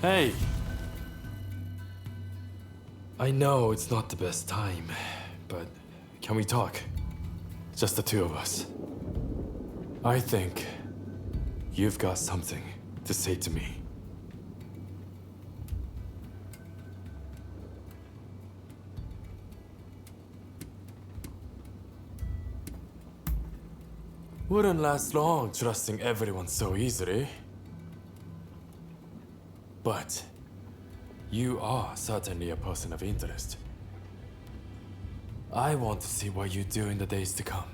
Hey! I know it's not the best time, but can we talk? Just the two of us. I think you've got something to say to me. Wouldn't last long trusting everyone so easily. But you are certainly a person of interest. I want to see what you do in the days to come.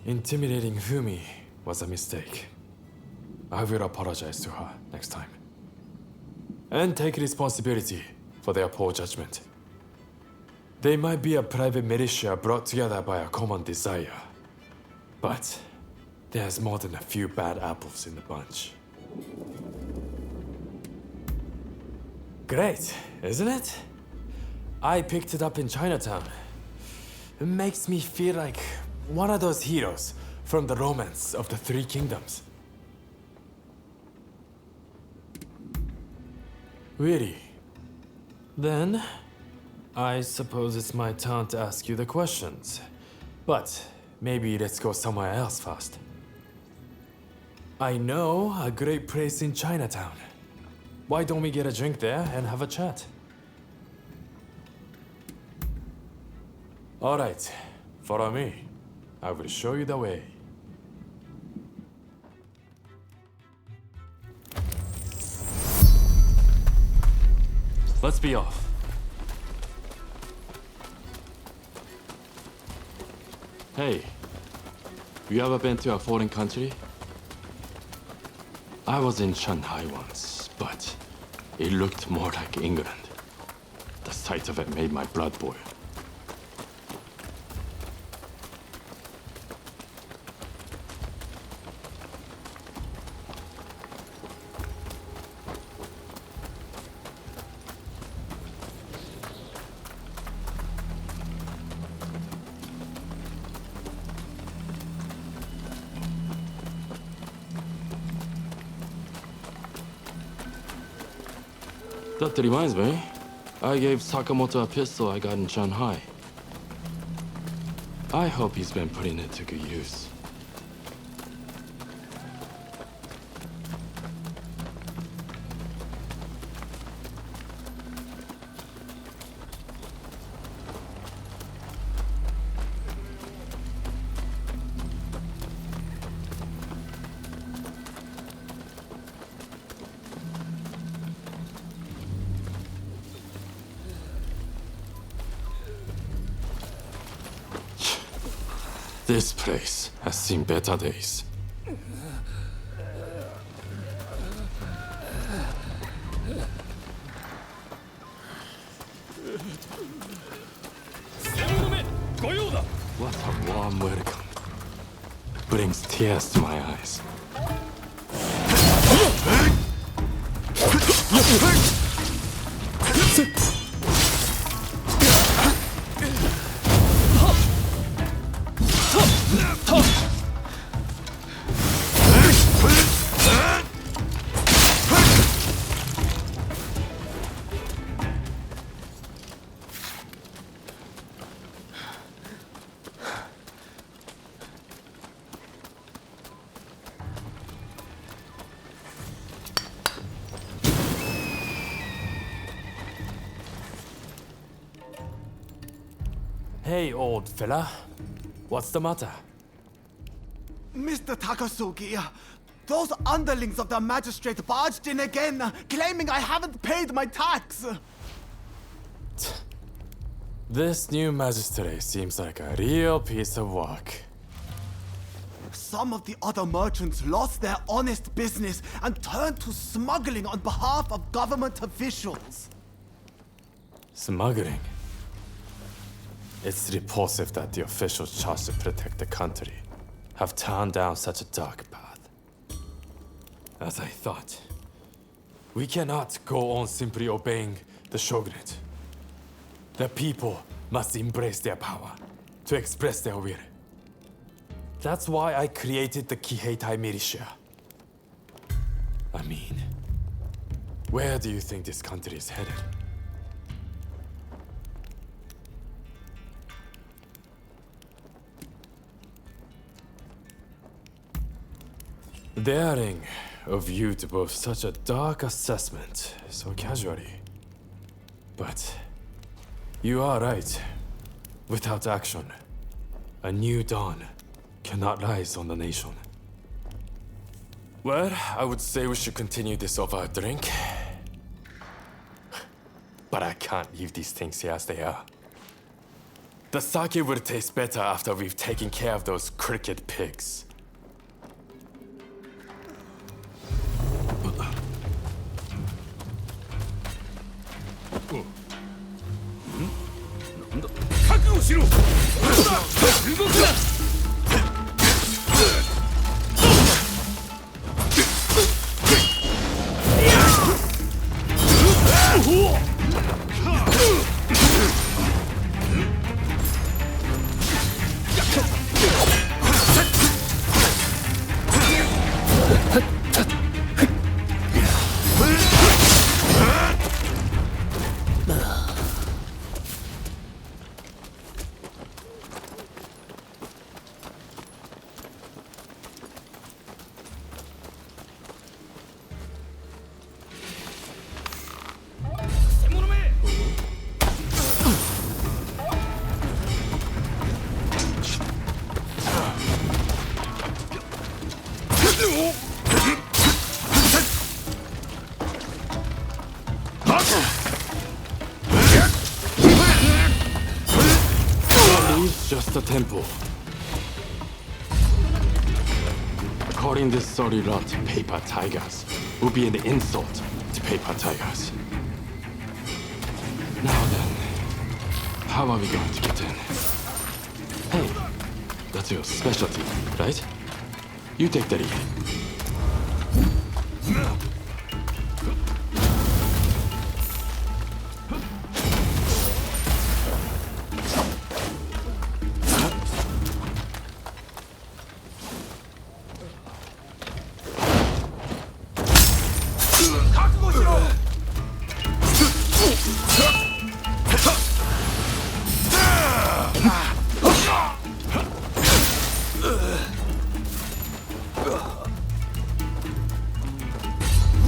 Intimidating Fumi was a mistake. I will apologize to her next time. And take responsibility for their poor judgment. They might be a private militia brought together by a common desire. But there's more than a few bad apples in the bunch. Great, isn't it? I picked it up in Chinatown. It makes me feel like one of those heroes from the romance of the Three Kingdoms. Really? Then, I suppose it's my turn to ask you the questions. But maybe let's go somewhere else first. I know a great place in Chinatown. Why don't we get a drink there and have a chat? All right, follow me. I will show you the way. Let's be off. Hey, you ever been to a foreign country? I was in Shanghai once, but it looked more like England. The sight of it made my blood boil. That reminds me, I gave Sakamoto a pistol I got in Shanghai. I hope he's been putting it to good use. This place has seen better days. What a warm welcome. Brings tears to my eyes. Hey, old fella. What's the matter? Mr. Takasugi, those underlings of the magistrate barged in again, claiming I haven't paid my tax. This new magistrate seems like a real piece of work. Some of the other merchants lost their honest business and turned to smuggling on behalf of government officials. Smuggling? It's repulsive that the officials charged to protect the country have turned down such a dark path. As I thought, we cannot go on simply obeying the shogunate. The people must embrace their power to express their will. That's why I created the Kiheitai militia. I mean, where do you think this country is headed? Daring of you to boast such a dark assessment so casually. But you are right. Without action, a new dawn cannot rise on the nation. Well, I would say we should continue this over a drink. But I can't leave these things here as they are. The sake will taste better after we've taken care of those cricket pigs. Just a temple. Calling this sorry lot paper tigers will be an insult to paper tigers. Now then, how are we going to get in? Hey, that's your specialty, right? You take the lead.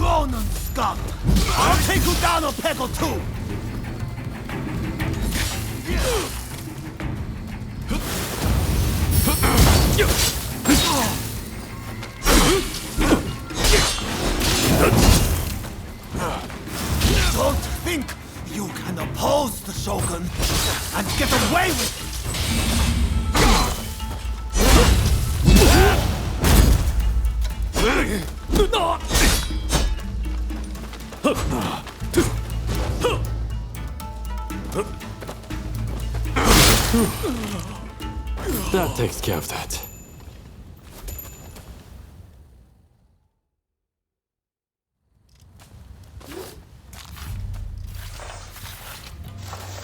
Ronin scum! I'll take you down a peg or two! Don't think you can oppose the Shogun and get away with it! That takes care of that.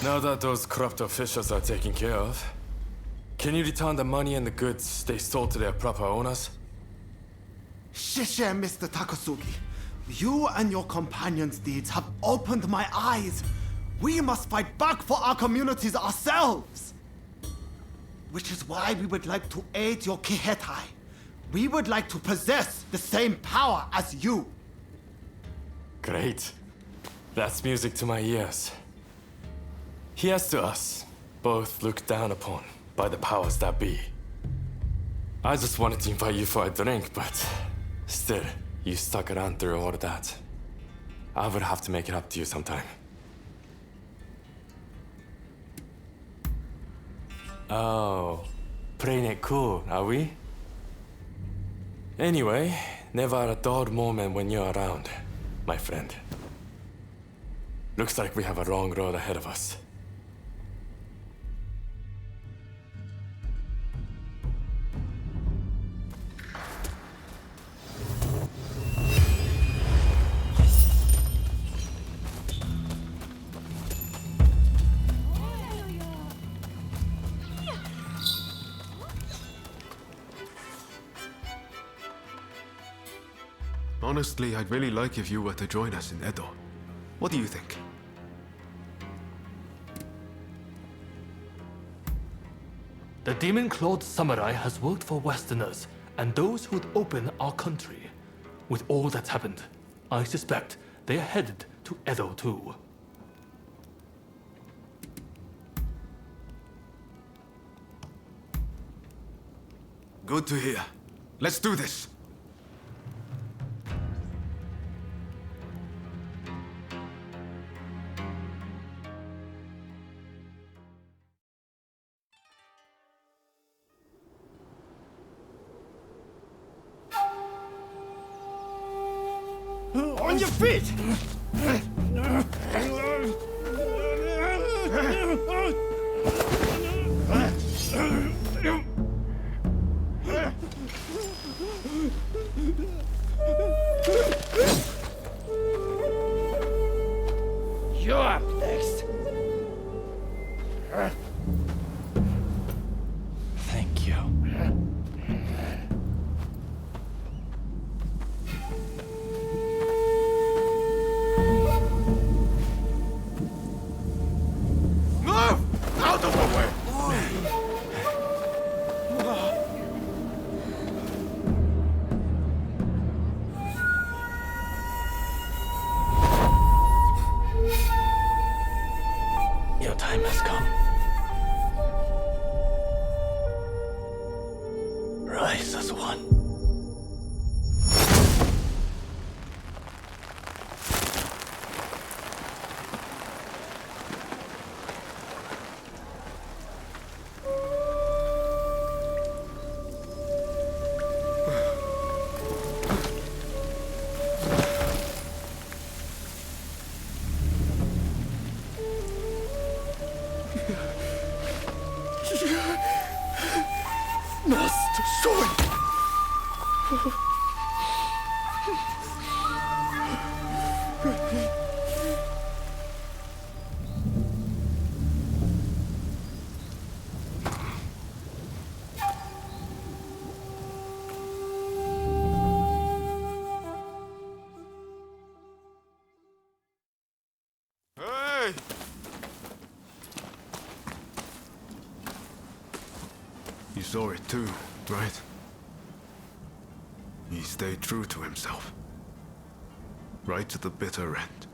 Now that those corrupt officials are taken care of, can you return the money and the goods they stole to their proper owners? Shishe, Mr. Takasugi. You and your companions' deeds have opened my eyes. We must fight back for our communities ourselves. Which is why we would like to aid your Kiheitai. We would like to possess the same power as you. Great. That's music to my ears. Here's to us, both looked down upon by the powers that be. I just wanted to invite you for a drink, but still, you stuck around through all of that. I would have to make it up to you sometime. Oh, playing it cool, are we? Anyway, never a dull moment when you're around, my friend. Looks like we have a long road ahead of us. Honestly, I'd really like if you were to join us in Edo. What do you think? The demon-clawed samurai has worked for Westerners and those who'd open our country. With all that's happened, I suspect they're headed to Edo too. Good to hear. Let's do this! On your feet! You're up next. Thank you. Move! Out of the way! Your time has come. Rise as one. Master Sword! Hey! You saw it too, right? He stayed true to himself. Right to the bitter end.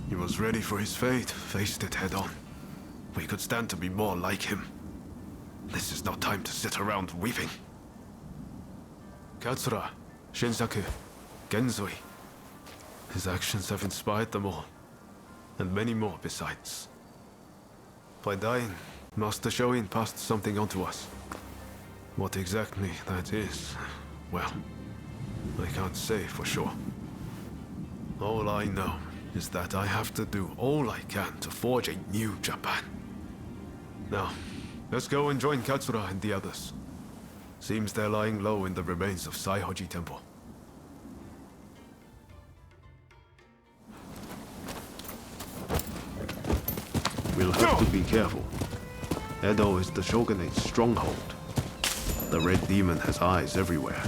He was ready for his fate, faced it head on. We could stand to be more like him. This is not time to sit around weeping. Katsura, Shinsaku, Genzui. His actions have inspired them all, and many more besides. By dying, Master Shoin passed something on to us. What exactly that is, well, I can't say for sure. All I know is that I have to do all I can to forge a new Japan. Now, let's go and join Katsura and the others. Seems they're lying low in the remains of Saihoji Temple. We'll have to be careful. Edo is the Shogunate's stronghold. The Red Demon has eyes everywhere,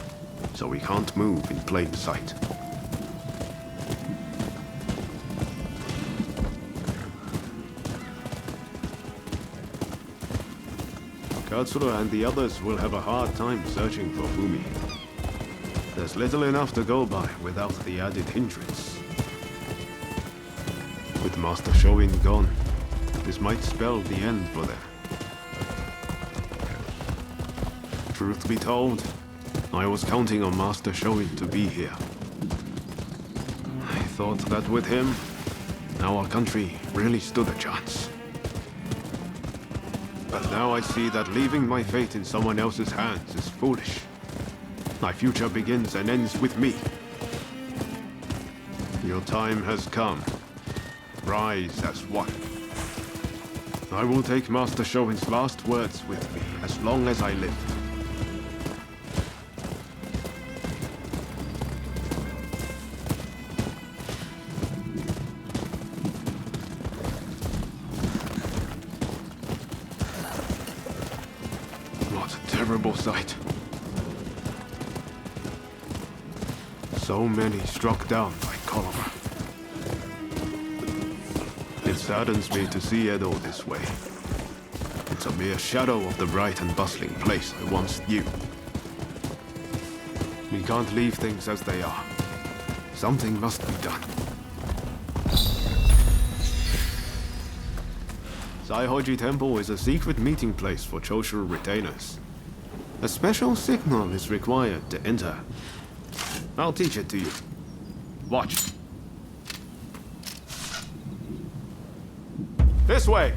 so we can't move in plain sight. Katsura and the others will have a hard time searching for Fumi. There's little enough to go by without the added hindrance. With Master Shoin gone, this might spell the end for them. Truth be told, I was counting on Master Shoin to be here. I thought that with him, our country really stood a chance. But now I see that leaving my fate in someone else's hands is foolish. My future begins and ends with me. Your time has come. Rise as one. I will take Master Shoin's last words with me as long as I live. What a terrible sight. So many struck down by cholera. It saddens me to see Edo this way. It's a mere shadow of the bright and bustling place I once knew. We can't leave things as they are. Something must be done. Saihoji Temple is a secret meeting place for Choshu retainers. A special signal is required to enter. I'll teach it to you. Watch. This way!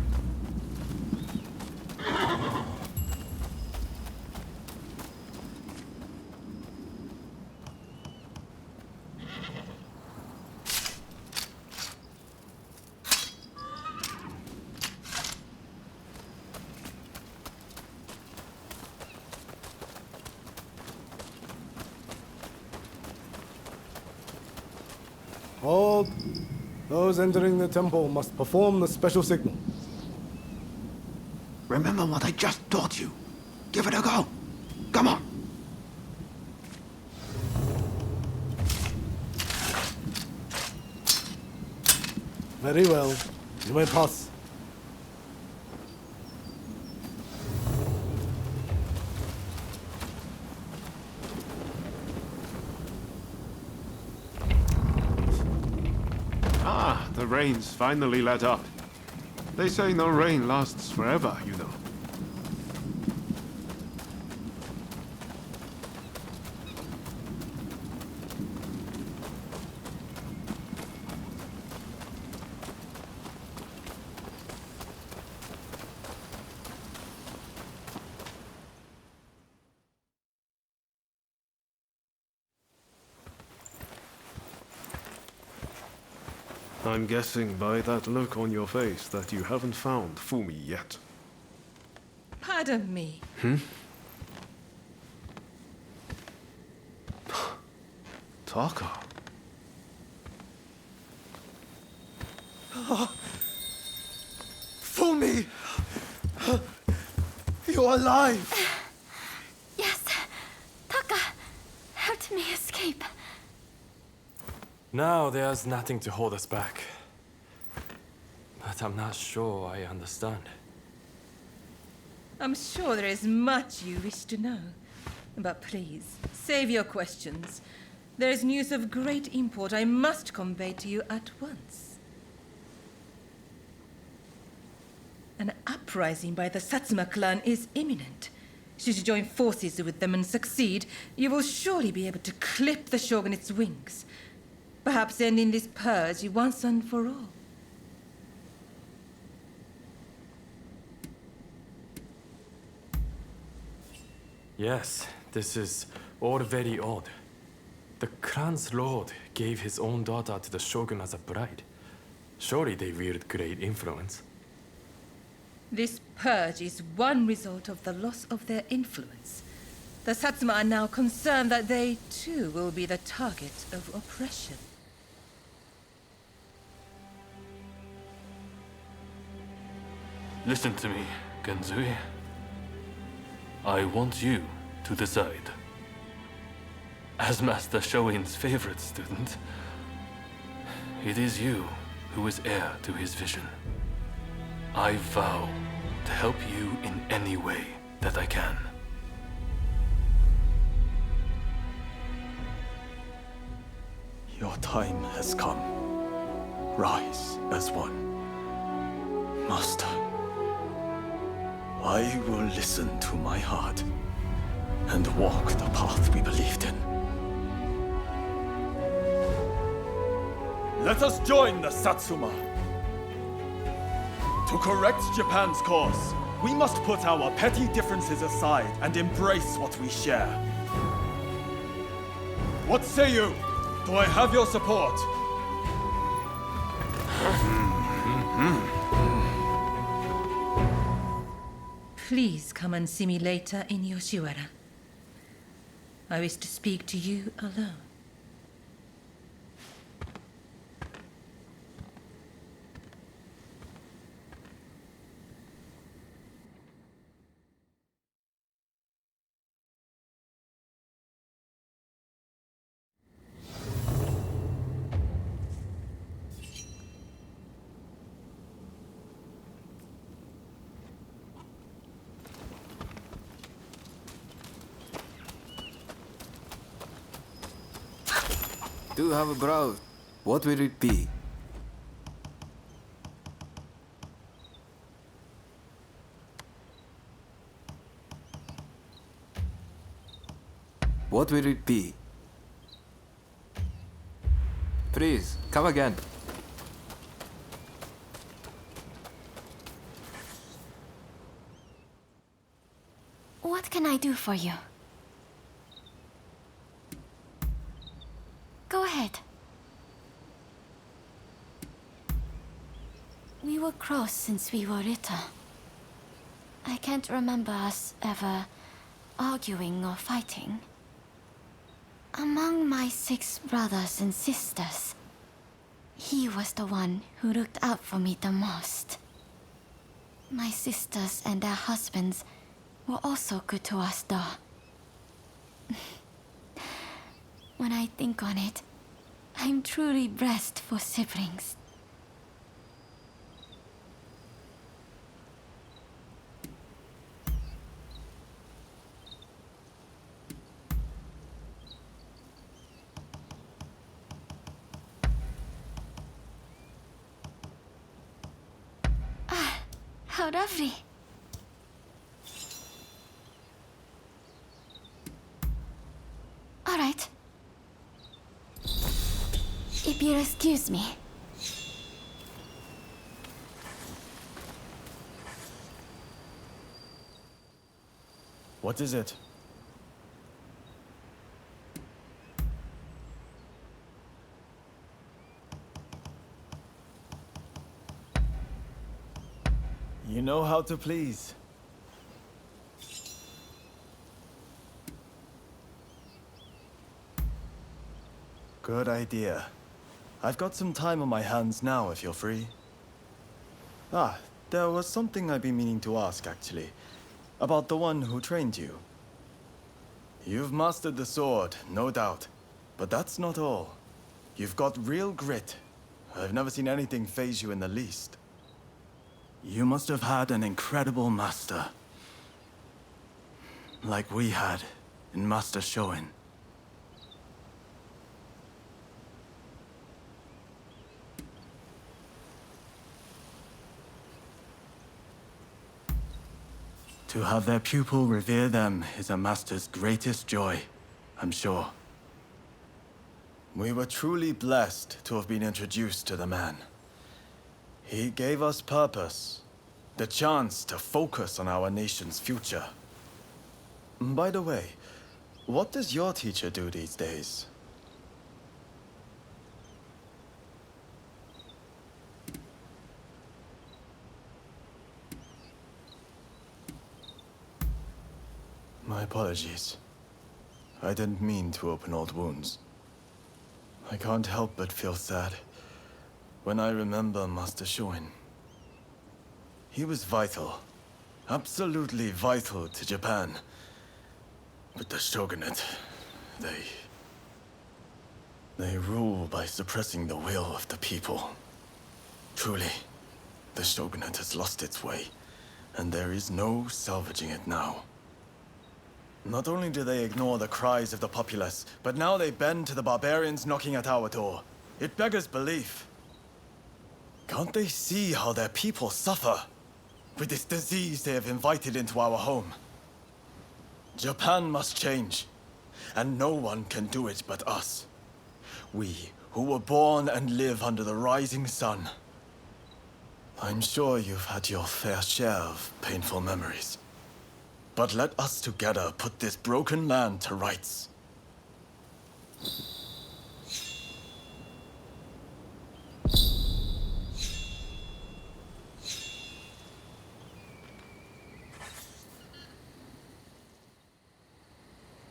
Hold. Those entering the temple must perform the special signal. Remember what I just taught you. Give it a go. Come on. Very well. You may pass. Ah, the rain's finally let up. They say no rain lasts forever, you know. I'm guessing by that look on your face that you haven't found Fumi yet. Pardon me. Taka. Fumi! You're alive! Yes. Taka helped me escape. Now there's nothing to hold us back. But I'm not sure I understand. I'm sure there is much you wish to know. But please, save your questions. There is news of great import I must convey to you at once. An uprising by the Satsuma clan is imminent. Should you join forces with them and succeed, you will surely be able to clip the shogunate's wings. Perhaps ending this purge once and for all. Yes, this is all very odd. The clan's lord gave his own daughter to the shogun as a bride. Surely they wield great influence. This purge is one result of the loss of their influence. The Satsuma are now concerned that they, too, will be the target of oppression. Listen to me, Genzui. I want you to decide. As Master Shoin's favorite student, it is you who is heir to his vision. I vow to help you in any way that I can. Your time has come. Rise as one. Master, I will listen to my heart and walk the path we believed in. Let us join the Satsuma. To correct Japan's course, we must put our petty differences aside and embrace what we share. What say you? Do I have your support? Please come and see me later in Yoshiwara. I wish to speak to you alone. do have a browse. What will it be? What will it be? Please, come again. What can I do for you? Go ahead. We were close since we were little. I can't remember us ever arguing or fighting. Among my 6 brothers and sisters, he was the one who looked out for me the most. My sisters and their husbands were also good to us, though. When I think on it, I'm truly blessed for siblings. How lovely. All right. If you'll excuse me. What is it? You know how to please. Good idea. I've got some time on my hands now, if you're free. Ah, there was something I've been meaning to ask, actually. About the one who trained you. You've mastered the sword, no doubt. But that's not all. You've got real grit. I've never seen anything faze you in the least. You must have had an incredible master. Like we had in Master Shoin. To have their pupil revere them is a master's greatest joy, I'm sure. We were truly blessed to have been introduced to the man. He gave us purpose, the chance to focus on our nation's future. By the way, what does your teacher do these days? My apologies. I didn't mean to open old wounds. I can't help but feel sad when I remember Master Shoin. He was vital, absolutely vital to Japan. But the Shogunate, they rule by suppressing the will of the people. Truly, the Shogunate has lost its way, and there is no salvaging it now. Not only do they ignore the cries of the populace, but now they bend to the barbarians knocking at our door. It beggars belief. Can't they see how their people suffer with this disease they have invited into our home? Japan must change, and no one can do it but us. We, who were born and live under the rising sun. I'm sure you've had your fair share of painful memories. But let us together put this broken land to rights.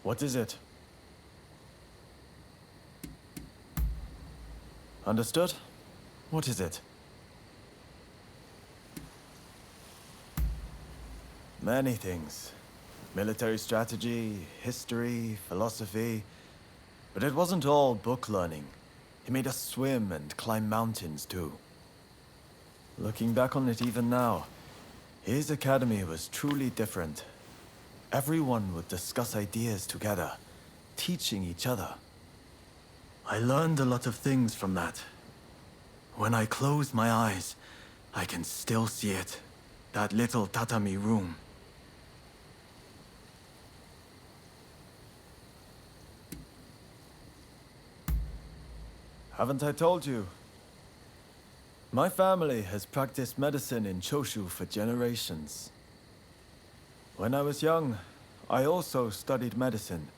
What is it? Understood? What is it? Many things. Military strategy, history, philosophy. But it wasn't all book learning. He made us swim and climb mountains too. Looking back on it even now, his academy was truly different. Everyone would discuss ideas together, teaching each other. I learned a lot of things from that. When I close my eyes, I can still see it. That little tatami room. Haven't I told you? My family has practiced medicine in Choshu for generations. When I was young, I also studied medicine.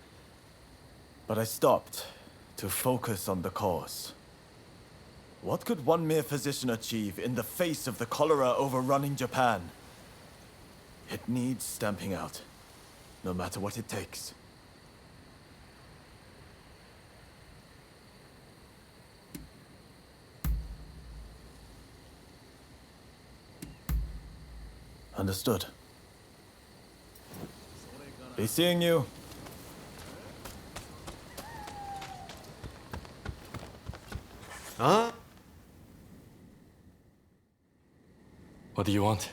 But I stopped to focus on the cause. What could one mere physician achieve in the face of the cholera overrunning Japan? It needs stamping out, no matter what it takes. Understood. Be seeing you. Huh? What do you want?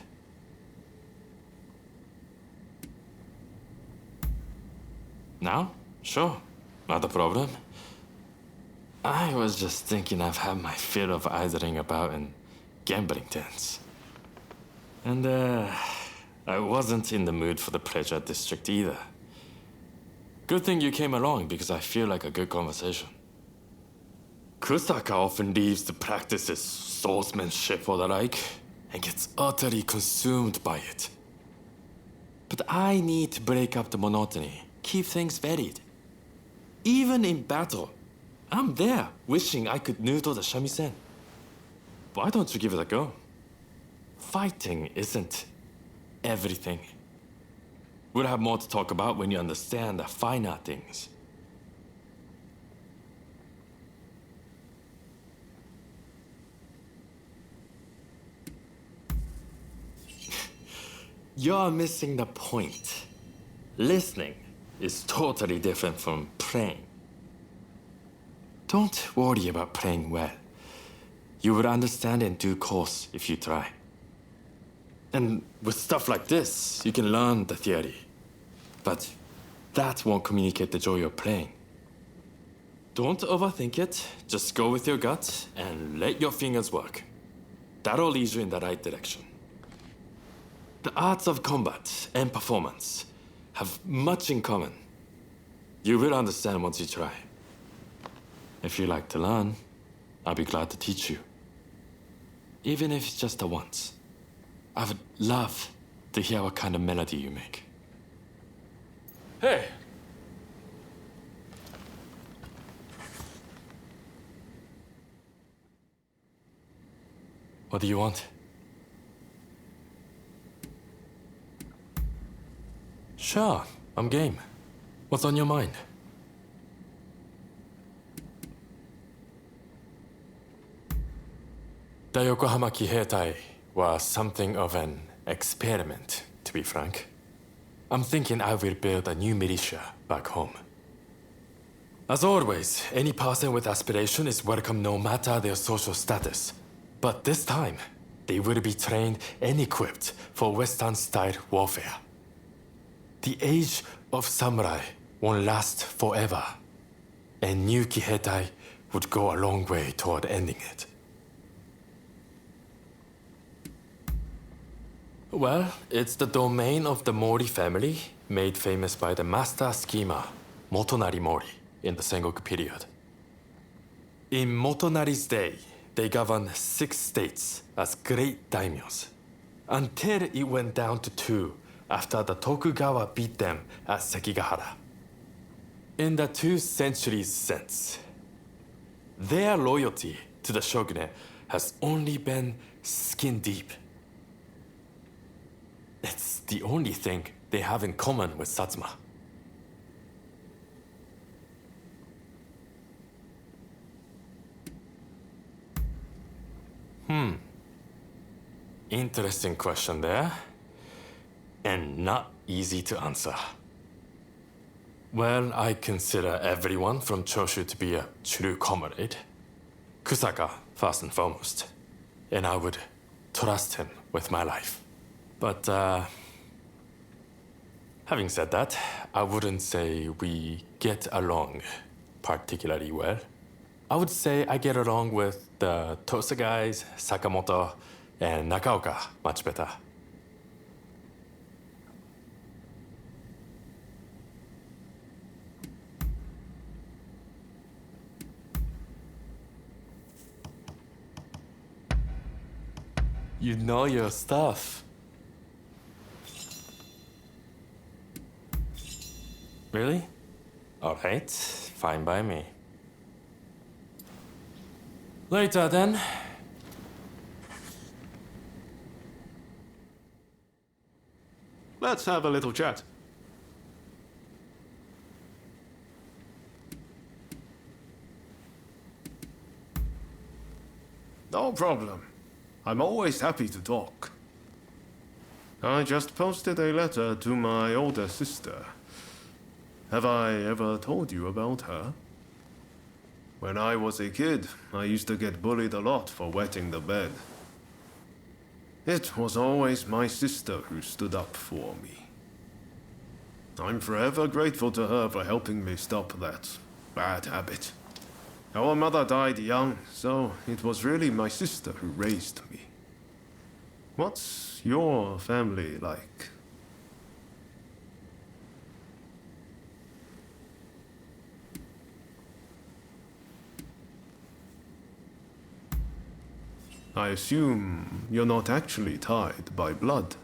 Now? Sure. Not a problem. I was just thinking I've had my fill of idling about in gambling dens. And, I wasn't in the mood for the pleasure district either. Good thing you came along because I feel like a good conversation. Kusaka often leaves the practices swordsmanship or the like, and gets utterly consumed by it. But I need to break up the monotony, keep things varied. Even in battle, I'm there wishing I could noodle the shamisen. Why don't you give it a go? Fighting isn't everything. We'll have more to talk about when you understand the finer things. You're missing the point. Listening is totally different from playing. Don't worry about playing well. You will understand in due course if you try. And with stuff like this, you can learn the theory. But that won't communicate the joy of playing. Don't overthink it. Just go with your gut and let your fingers work. That'll lead you in the right direction. The arts of combat and performance have much in common. You will understand once you try. If you like to learn, I'll be glad to teach you. Even if it's just a once. I would love to hear what kind of melody you make. Hey! What do you want? Sure, I'm game. What's on your mind? The Yokohama Kiheitai was something of an experiment, to be frank. I'm thinking I will build a new militia back home. As always, any person with aspiration is welcome no matter their social status. But this time, they will be trained and equipped for Western-style warfare. The age of samurai won't last forever, and new Kiheitai would go a long way toward ending it. Well, it's the domain of the Mori family, made famous by the master schemer, Motonari Mori, in the Sengoku period. In Motonari's day, they governed 6 states as great daimyos, until it went down to 2 after the Tokugawa beat them at Sekigahara. In the 2 centuries since, their loyalty to the shogunate has only been skin deep. It's the only thing they have in common with Satsuma. Interesting question there. And not easy to answer. Well, I consider everyone from Choshu to be a true comrade. Kusaka, first and foremost. And I would trust him with my life. But, having said that, I wouldn't say we get along particularly well. I would say I get along with the Tosa guys, Sakamoto, and Nakaoka much better. You know your stuff. Really? Alright, fine by me. Later then. Let's have a little chat. No problem. I'm always happy to talk. I just posted a letter to my older sister. Have I ever told you about her? When I was a kid, I used to get bullied a lot for wetting the bed. It was always my sister who stood up for me. I'm forever grateful to her for helping me stop that bad habit. Our mother died young, so it was really my sister who raised me. What's your family like? I assume you're not actually tied by blood.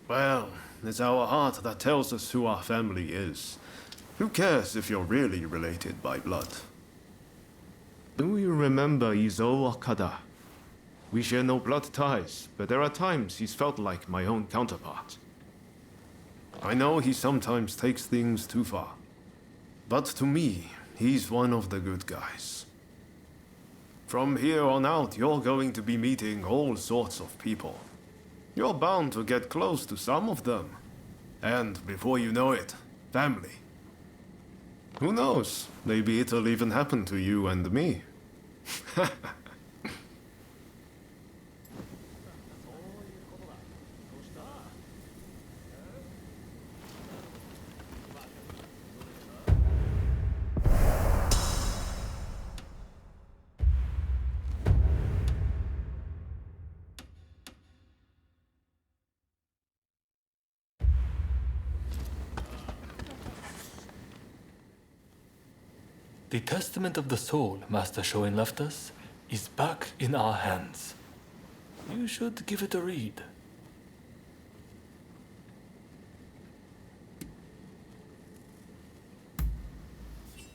Well, it's our heart that tells us who our family is. Who cares if you're really related by blood? Do you remember Izo Okada? We share no blood ties, but there are times he's felt like my own counterpart. I know he sometimes takes things too far, but to me, he's one of the good guys. From here on out, you're going to be meeting all sorts of people. You're bound to get close to some of them. And before you know it, family. Who knows? Maybe it'll even happen to you and me. The Testament of the Soul Master Shoin left us is back in our hands. You should give it a read.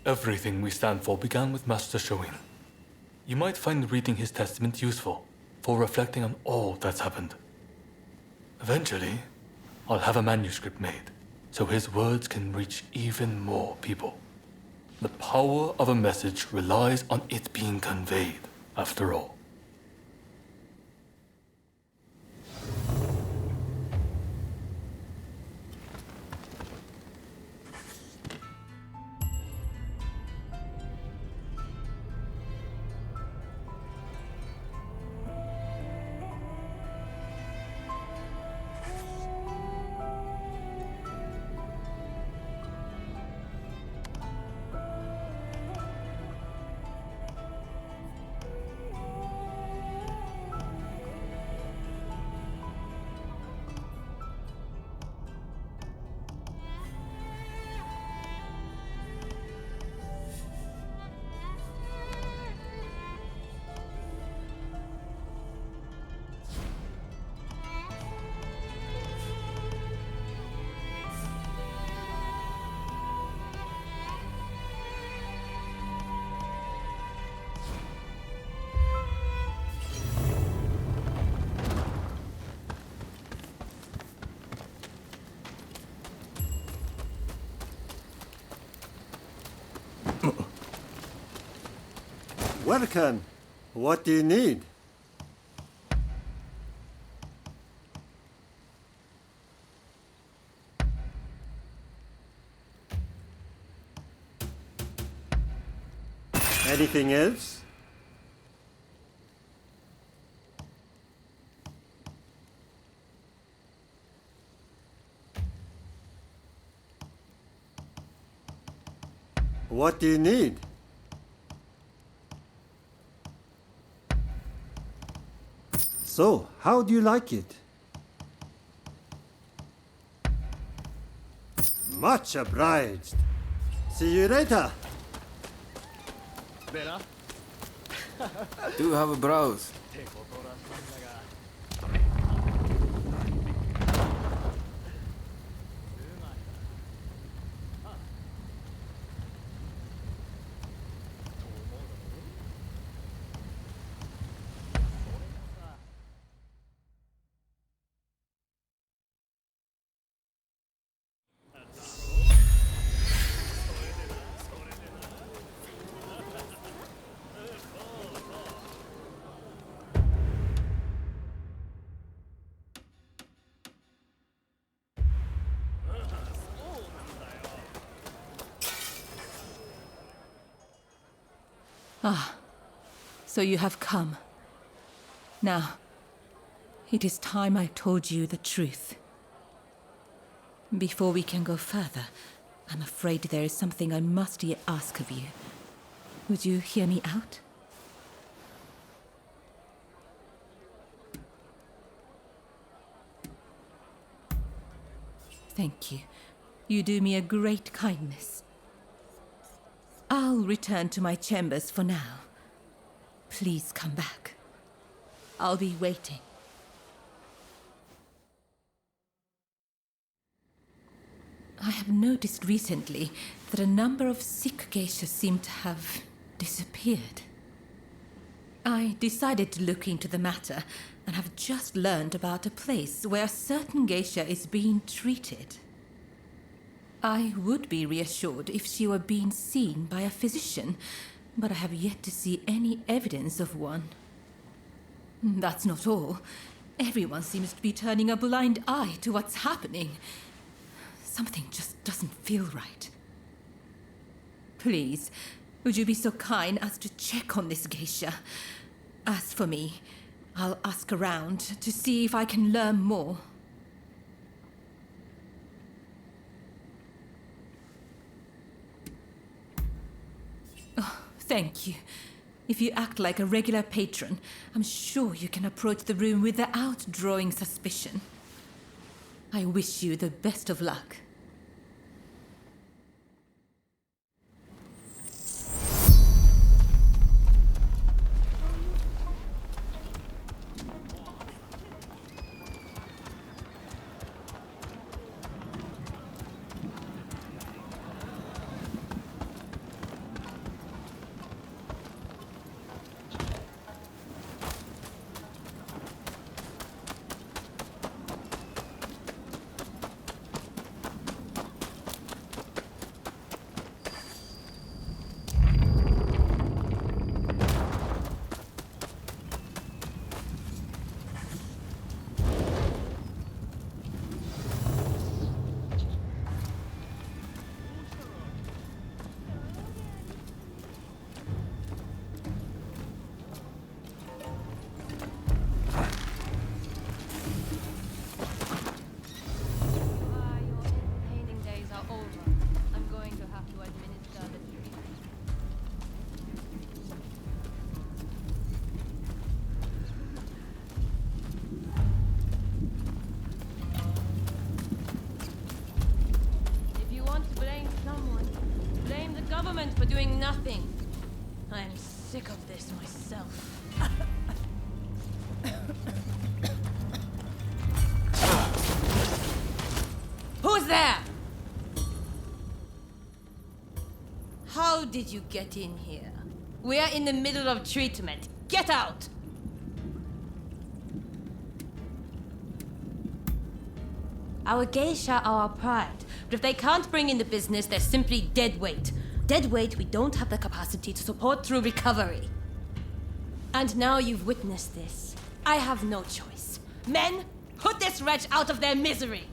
Everything we stand for began with Master Shoin. You might find reading his testament useful for reflecting on all that's happened. Eventually, I'll have a manuscript made so his words can reach even more people. The power of a message relies on it being conveyed, after all. Welcome. What do you need? Anything else? What do you need? So, how do you like it? Much obliged. See you later. Do have a browse. Ah, so you have come. Now, it is time I told you the truth. Before we can go further, I'm afraid there is something I must yet ask of you. Would you hear me out? Thank you. You do me a great kindness. I'll return to my chambers for now. Please come back. I'll be waiting. I have noticed recently that a number of sick geishas seem to have disappeared. I decided to look into the matter and have just learned about a place where a certain geisha is being treated. I would be reassured if she were being seen by a physician, but I have yet to see any evidence of one. That's not all. Everyone seems to be turning a blind eye to what's happening. Something just doesn't feel right. Please, would you be so kind as to check on this geisha? As for me, I'll ask around to see if I can learn more. Oh, thank you. If you act like a regular patron, I'm sure you can approach the room without drawing suspicion. I wish you the best of luck. For doing nothing. I'm sick of this myself. Who's there? How did you get in here? We are in the middle of treatment. Get out! Our geisha are our pride, but if they can't bring in the business, they're simply dead weight. Dead weight we don't have the capacity to support through recovery. And now you've witnessed this. I have no choice. Men, put this wretch out of their misery!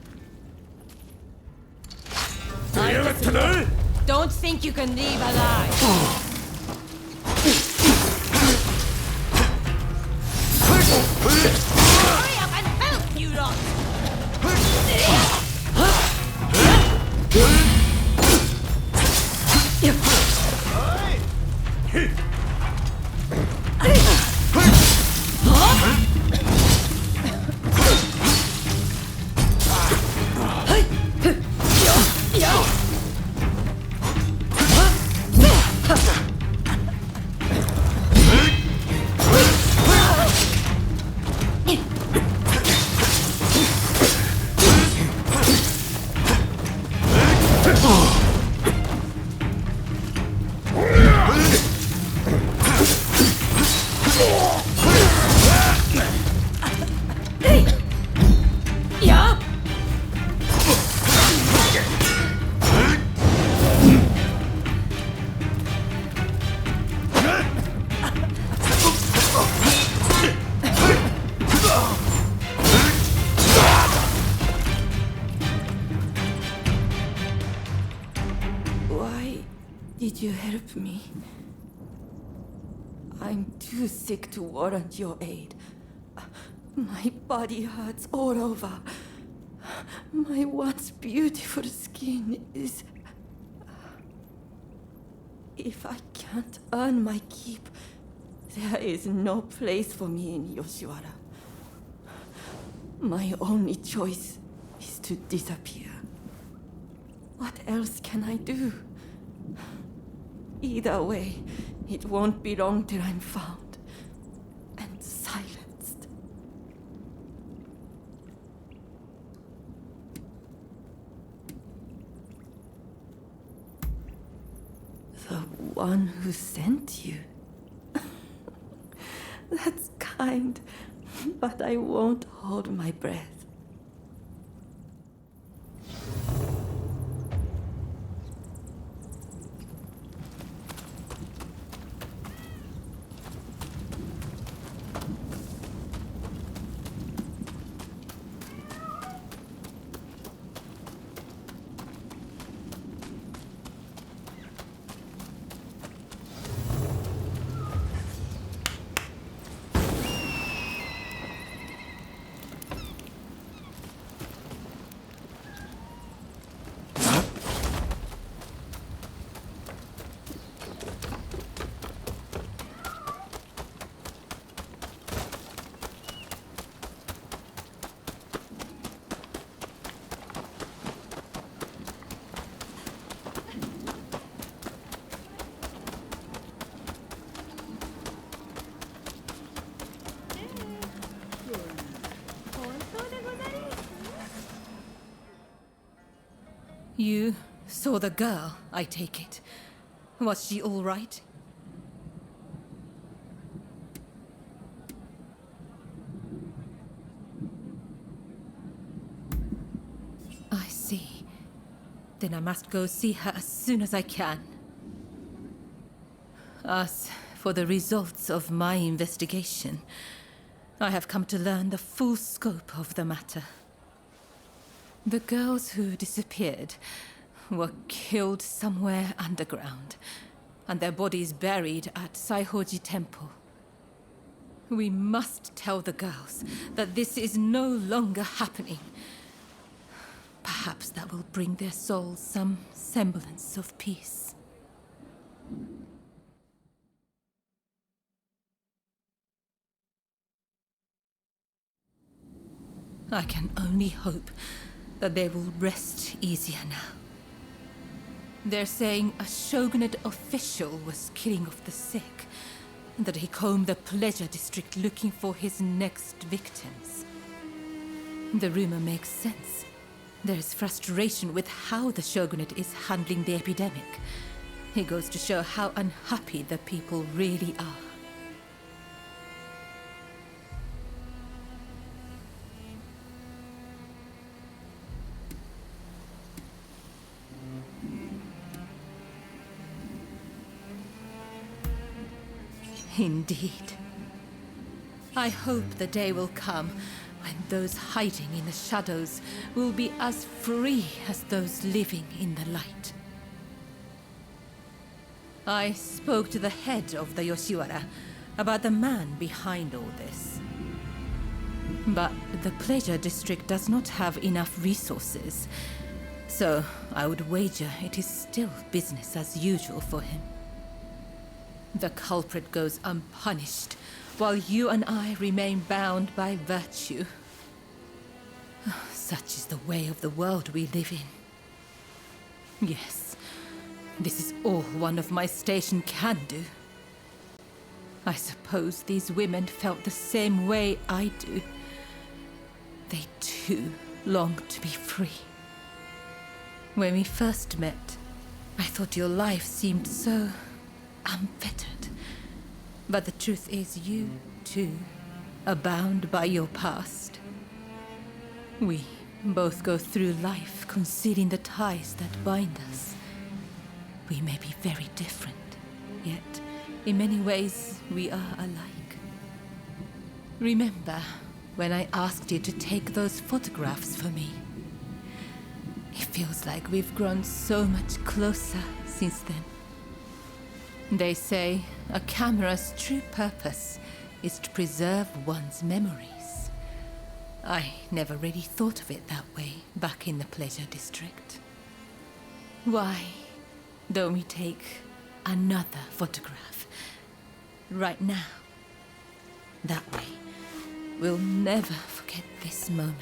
Don't think you can leave alive! Hurry up and help, you lot! need you help me. I'm too sick to warrant your aid. My body hurts all over. My once beautiful skin is... If I can't earn my keep, there is no place for me in Yoshiwara. My only choice is to disappear. What else can I do? Either way, it won't be long till I'm found and silenced. The one who sent you? That's kind, but I won't hold my breath. You saw the girl, I take it. Was she all right? I see. Then I must go see her as soon as I can. As for the results of my investigation, I have come to learn the full scope of the matter. The girls who disappeared were killed somewhere underground, and their bodies buried at Saihoji Temple. We must tell the girls that this is no longer happening. Perhaps that will bring their souls some semblance of peace. I can only hope that they will rest easier now. They're saying a shogunate official was killing off the sick, and that he combed the pleasure district looking for his next victims. The rumor makes sense. There is frustration with how the shogunate is handling the epidemic. It goes to show how unhappy the people really are. Indeed. I hope the day will come when those hiding in the shadows will be as free as those living in the light. I spoke to the head of the Yoshiwara about the man behind all this. But the pleasure district does not have enough resources, so I would wager it is still business as usual for him. The culprit goes unpunished, while you and I remain bound by virtue. Such is the way of the world we live in. Yes, this is all one of my station can do. I suppose these women felt the same way I do. They too longed to be free. When we first met, I thought your life seemed so unfettered. But the truth is you, too, are bound by your past. We both go through life concealing the ties that bind us. We may be very different, yet in many ways we are alike. Remember when I asked you to take those photographs for me? It feels like we've grown so much closer since then. They say a camera's true purpose is to preserve one's memories. I never really thought of it that way back in the Pleasure District. Why don't we take another photograph right now? That way, we'll never forget this moment.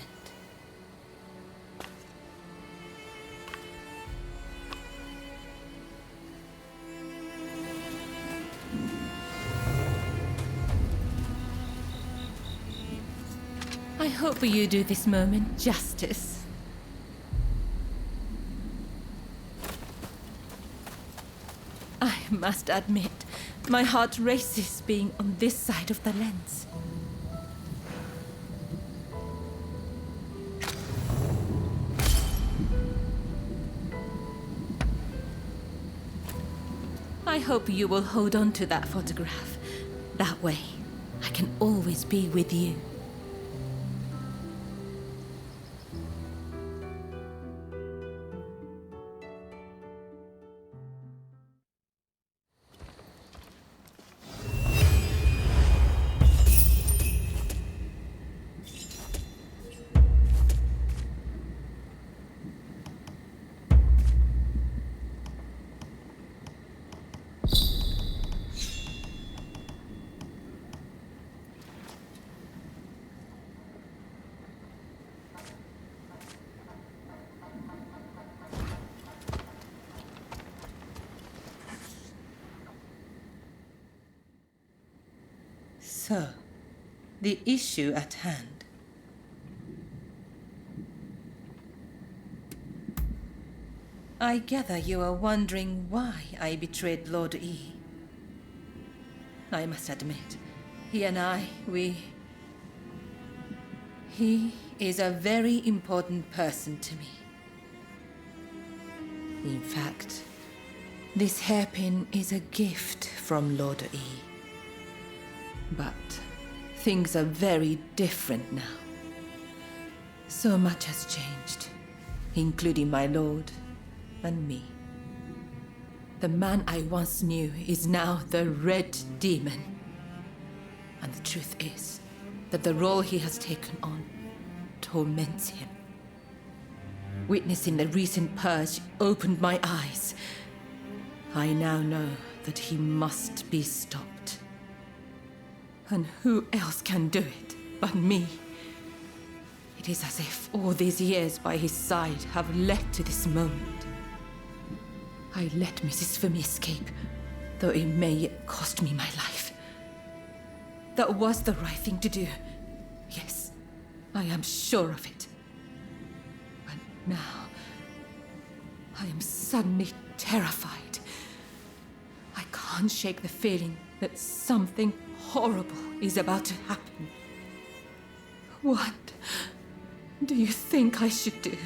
I hope you do this moment justice. I must admit, my heart races being on this side of the lens. I hope you will hold on to that photograph. That way, I can always be with you. So, the issue at hand. I gather you are wondering why I betrayed Lord E. I must admit, he and I, He is a very important person to me. In fact, this hairpin is a gift from Lord E. But things are very different now. So much has changed, including my lord and me. The man I once knew is now the Red Demon. And the truth is that the role he has taken on torments him. Witnessing the recent purge opened my eyes. I now know that he must be stopped. And who else can do it but me? It is as if all these years by his side have led to this moment. I let Mrs. Fumi escape, though it may yet cost me my life. That was the right thing to do. Yes, I am sure of it. But now, I am suddenly terrified. I can't shake the feeling that something horrible is about to happen. What do you think I should do?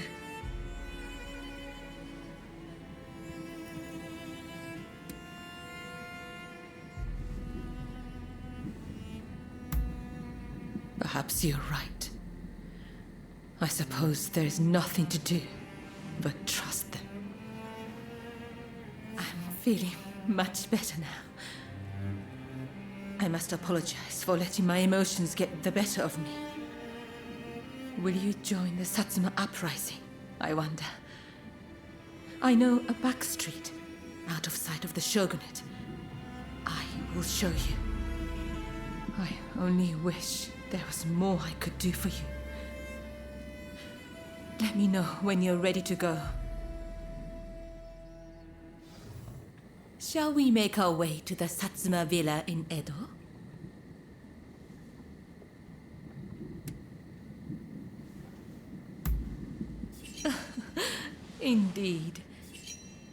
Perhaps you're right. I suppose there's nothing to do but trust them. I'm feeling much better now. I must apologize for letting my emotions get the better of me. Will you join the Satsuma uprising, I wonder? I know a back street, out of sight of the Shogunate. I will show you. I only wish there was more I could do for you. Let me know when you're ready to go. Shall we make our way to the Satsuma villa in Edo? Indeed.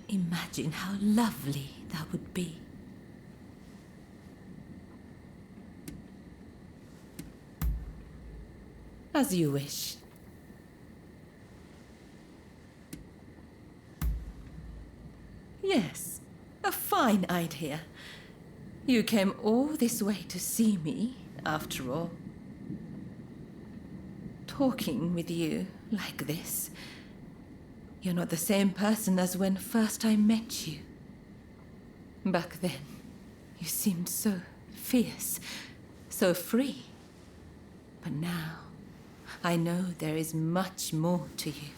Imagine how lovely that would be. As you wish. Yes, a fine idea. You came all this way to see me, after all. Talking with you like this, you're not the same person as when first I met you. Back then, You seemed so fierce, so free. But now, I know there is much more to you.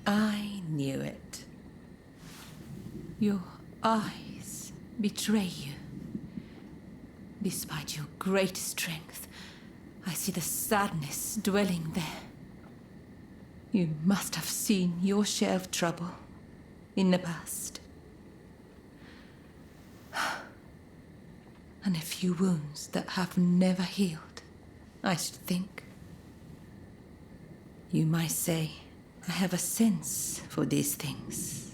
I knew it. Your eyes betray you. Despite your great strength, I see the sadness dwelling there. You must have seen your share of trouble in the past. And a few wounds that have never healed, I should think. You might say I have a sense for these things.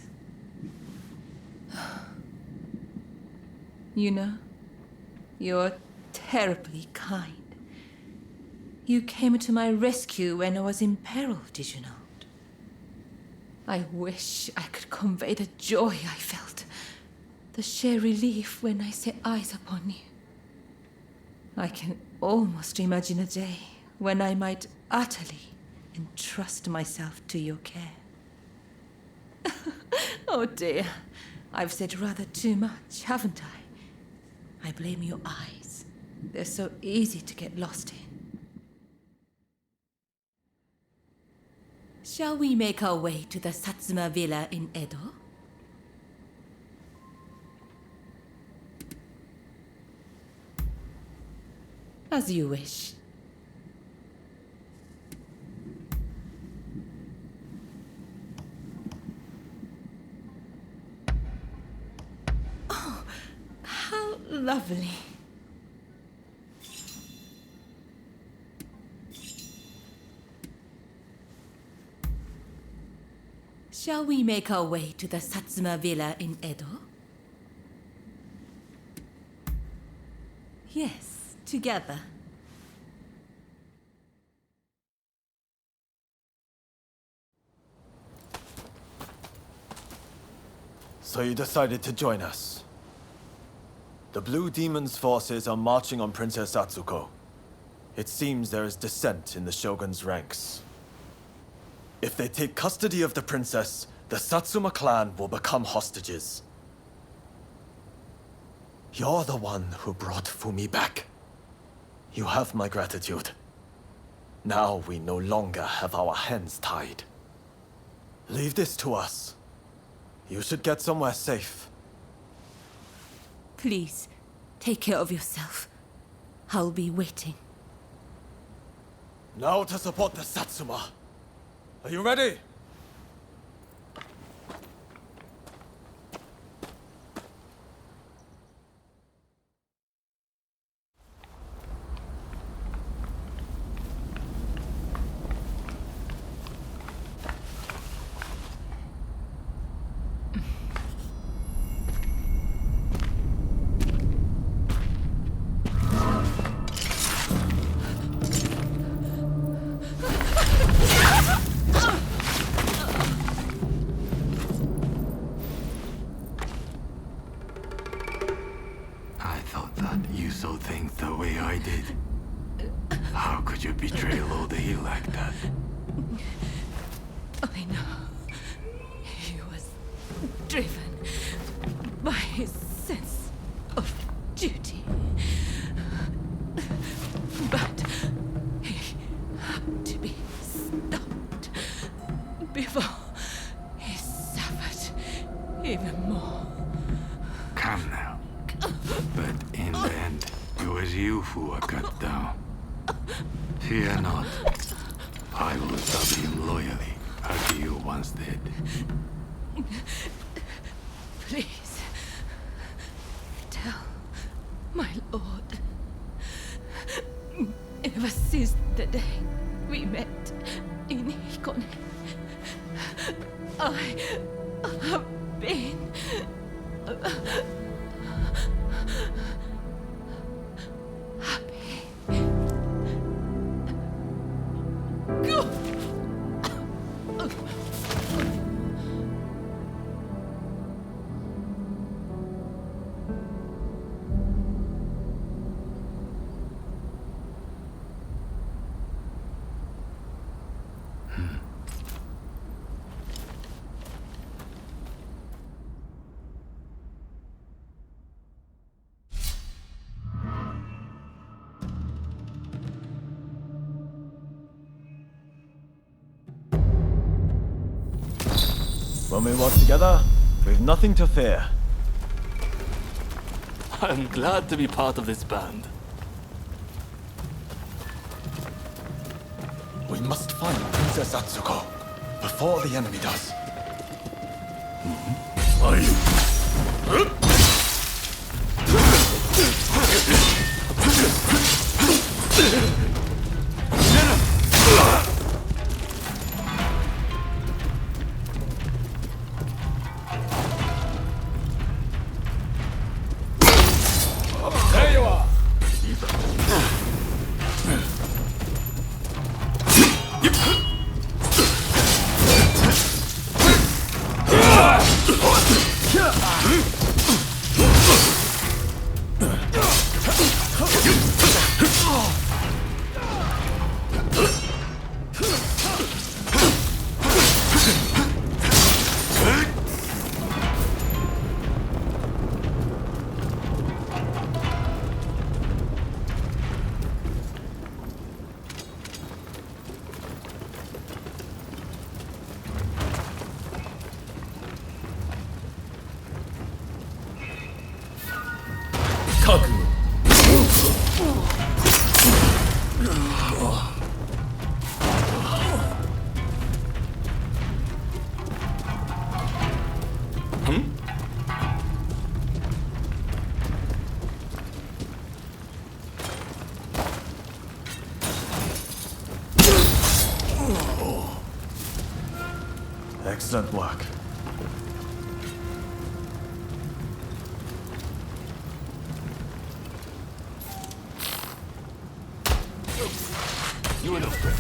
You know, you're terribly kind. You came to my rescue when I was in peril, did you not? I wish I could convey the joy I felt, the sheer relief when I set eyes upon you. I can almost imagine a day when I might utterly entrust myself to your care. Oh dear, I've said rather too much, haven't I? I blame your eyes. They're so easy to get lost in. Shall we make our way to the Satsuma villa in Edo? As you wish. Oh, how lovely. Shall we make our way to the Satsuma villa in Edo? Yes, together. So you decided to join us. The Blue Demon's forces are marching on Princess Atsuko. It seems there is dissent in the Shogun's ranks. If they take custody of the princess, the Satsuma clan will become hostages. You're the one who brought Fumi back. You have my gratitude. Now we no longer have our hands tied. Leave this to us. You should get somewhere safe. Please, take care of yourself. I'll be waiting. Now to support the Satsuma. Are you ready? I know. He was driven by his sense of duty. But he had to be stopped before he suffered even more. Come now. But in the end, it was you who were cut down. Fear not. I will serve him loyally, as you once did. Please, tell my lord. Ever since the day we met in Hikone, I have been happy. When we work together, we've nothing to fear. I'm glad to be part of this band. We must find Princess Atsuko before the enemy does. There you are! Excellent work. You are no threat.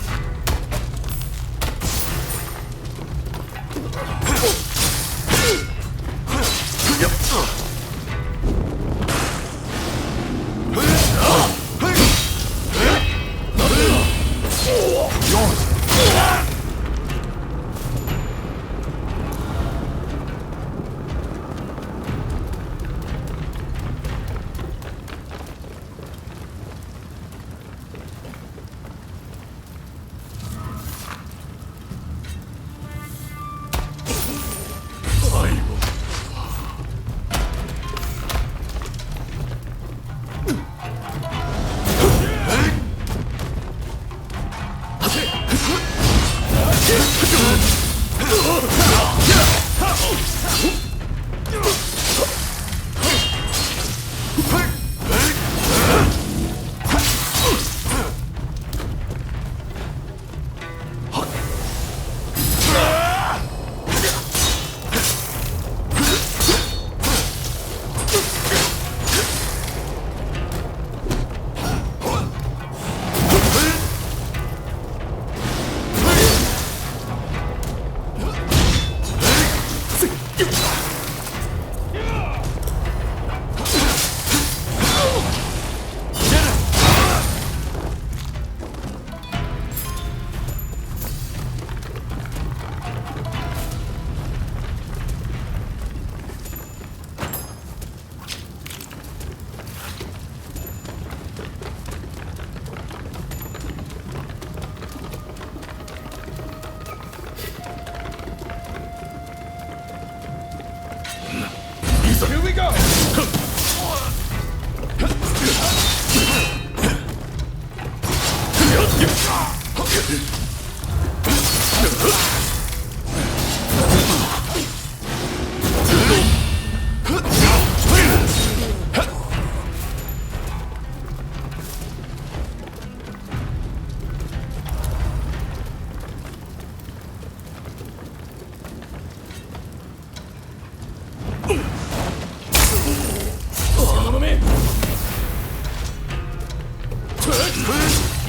Here we go!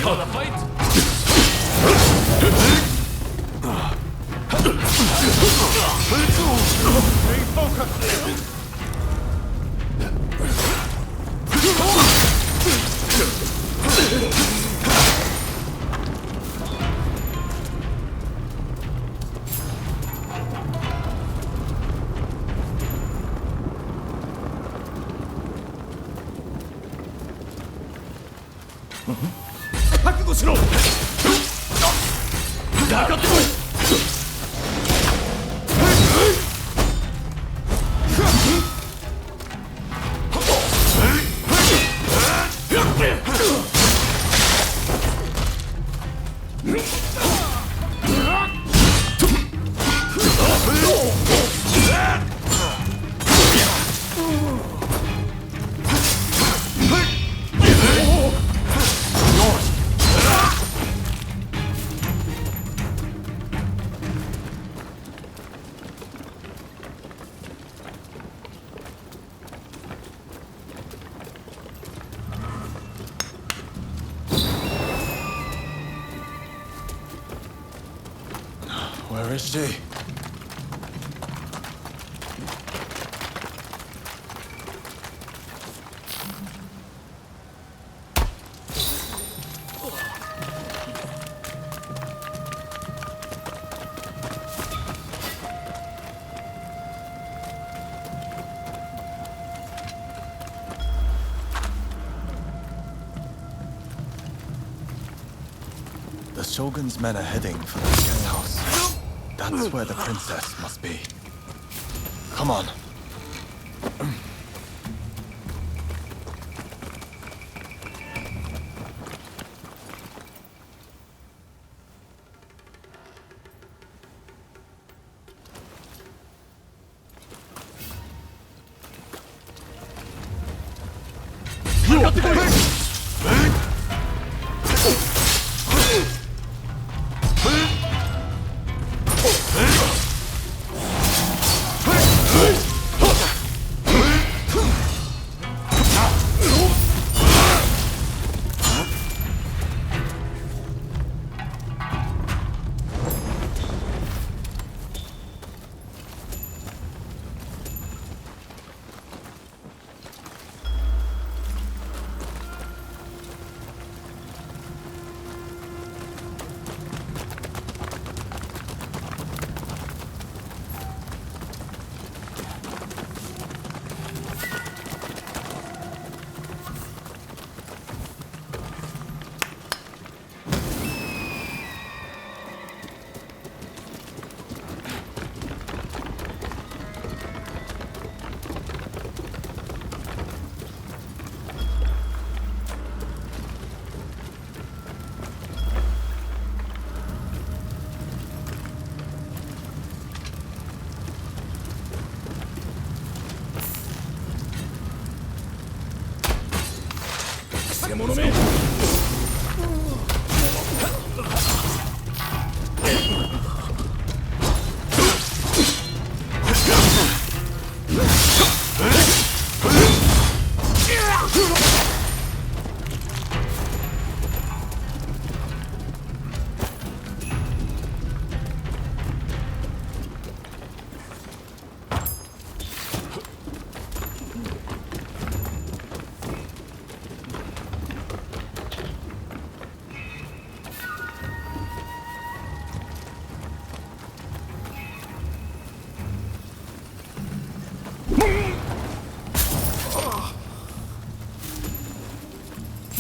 Wanna fight? Where is she? The Shogun's men are heading for the guest house. That's where the princess must be. Come on.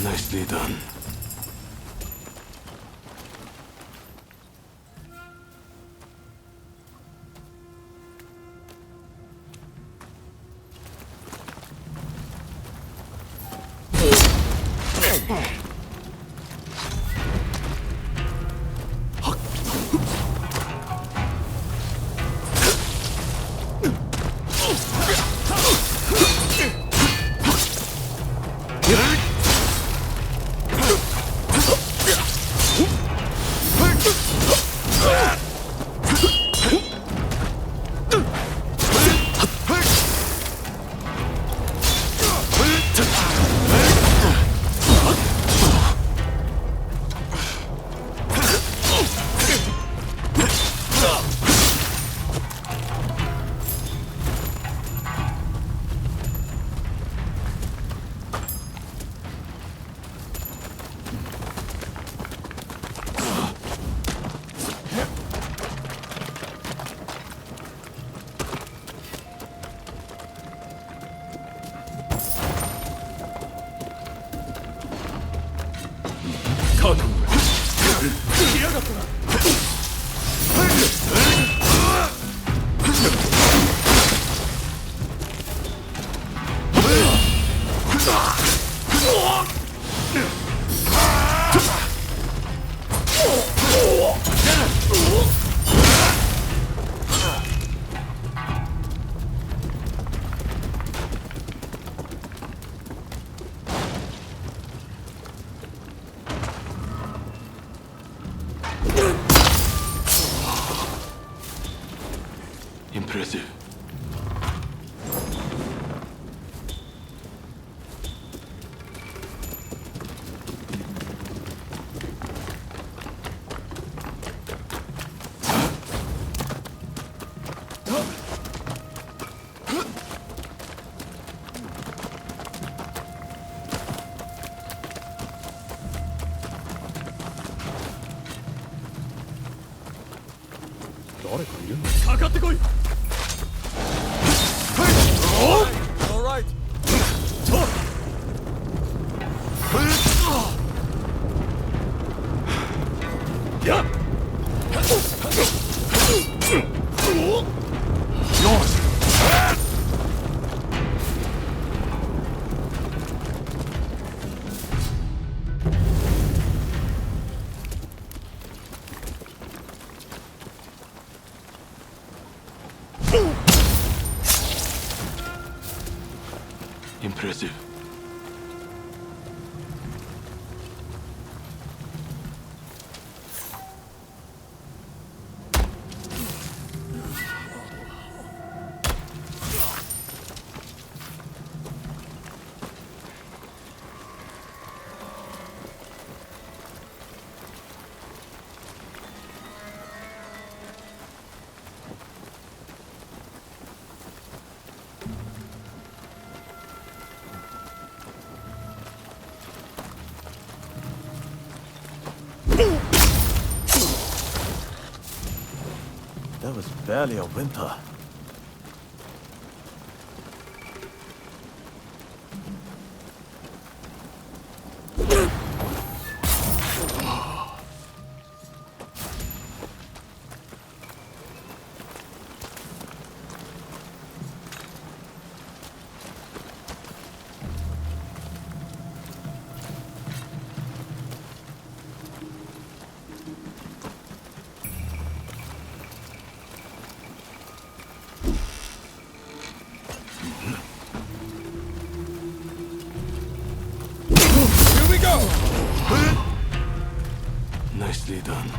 Nicely done. Impressive. Alright. Impressive. That was barely a whimper. Nicely done.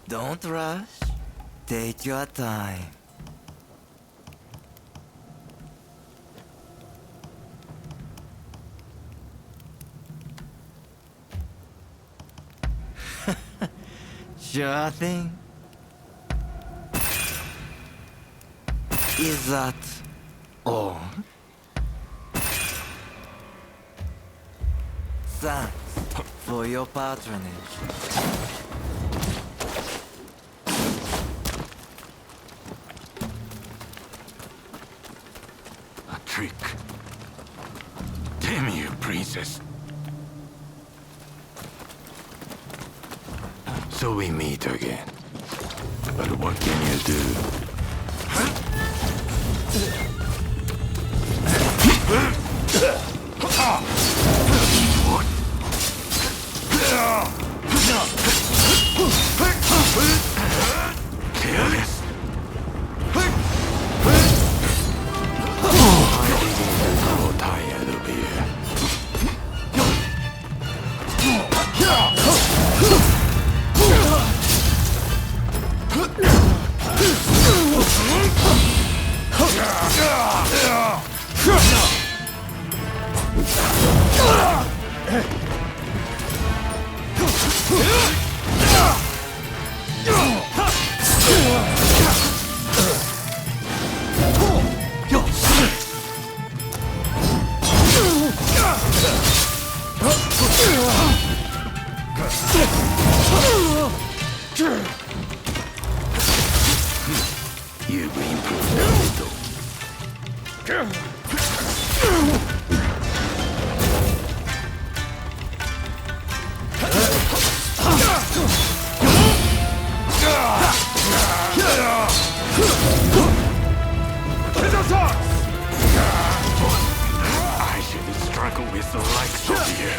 Don't rush. Take your time. Sure thing. Is that all? Thanks for your patronage. A trick. Damn you, princess. So we meet again. But what can you do? Careless. I'm tired of here. Have we improved a little? I should struggle with the likes of you.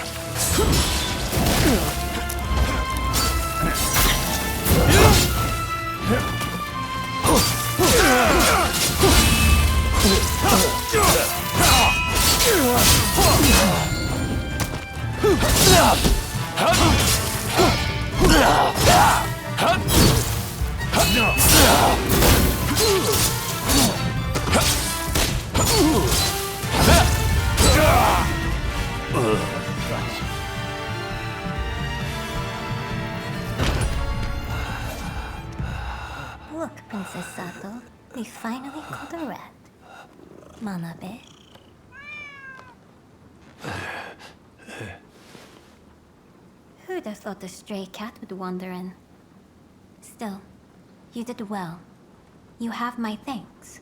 Look, Princess Sato, we finally caught a rat. Manabe. Who'd have thought a stray cat would wander in? Still, you did well. You have my thanks.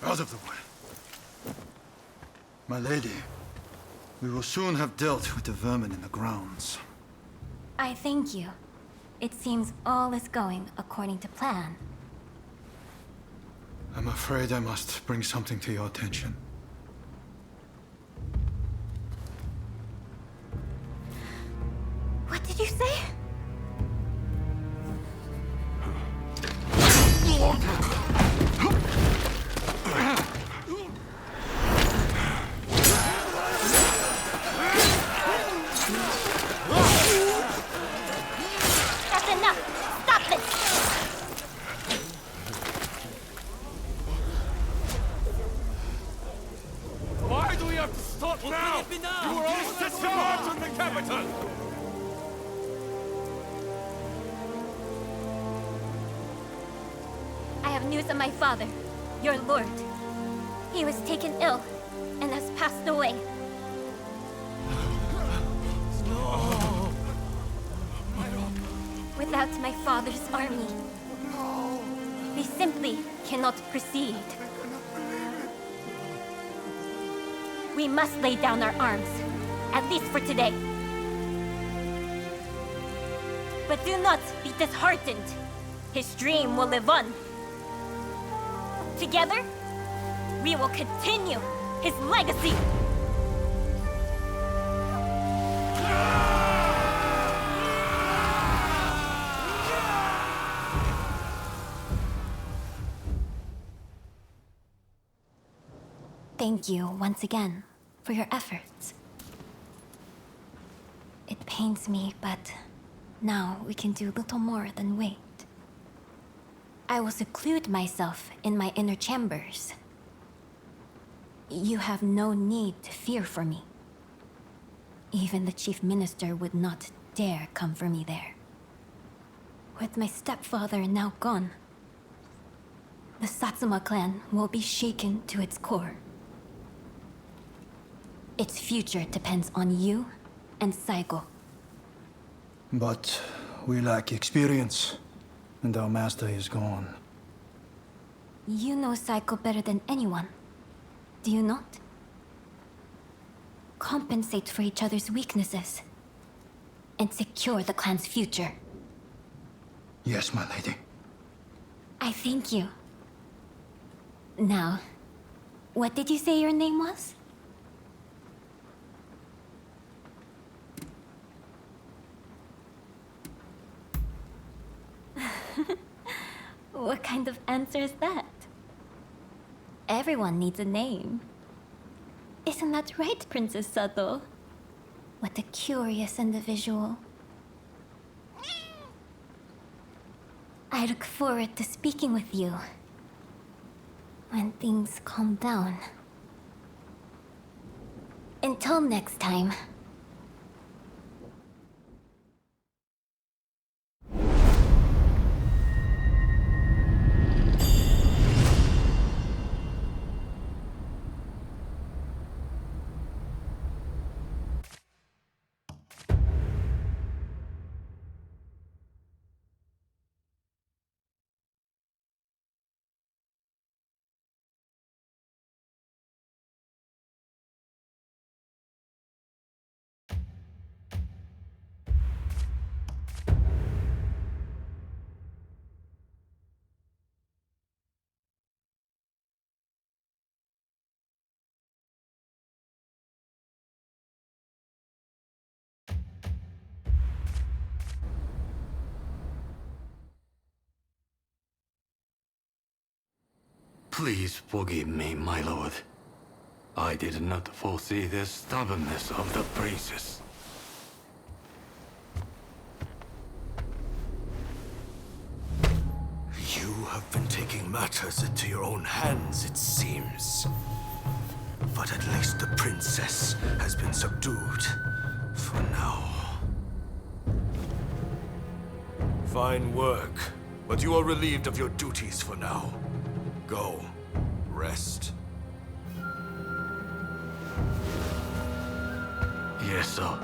Out of the way. My lady, we will soon have dealt with the vermin in the grounds. I thank you. It seems all is going according to plan. I'm afraid I must bring something to your attention. What did you say? That's enough! Stop this! Why do we have to stop now? You were all discharged from the capital! I have news of my father, your lord. He was taken ill and has passed away. No! Without my father's army, we simply cannot proceed. We must lay down our arms, at least for today. But do not be disheartened. His dream will live on. Together, we will continue his legacy. Thank you once again for your efforts. It pains me, but now we can do little more than wait. I will seclude myself in my inner chambers. You have no need to fear for me. Even the chief minister would not dare come for me there. With my stepfather now gone, the Satsuma clan will be shaken to its core. Its future depends on you and Saigo. But we lack experience, and our master is gone. You know Saigo better than anyone, do you not? Compensate for each other's weaknesses, and secure the clan's future. Yes, my lady. I thank you. Now, what did you say your name was? What kind of answer is that? Everyone needs a name. Isn't that right, Princess Sato? What a curious individual. I look forward to speaking with you when things calm down. Until next time. Please forgive me, my lord. I did not foresee the stubbornness of the princes. You have been taking matters into your own hands, it seems. But at least the princess has been subdued. For now. Fine work. But you are relieved of your duties for now. Go. Rest. Yes, sir.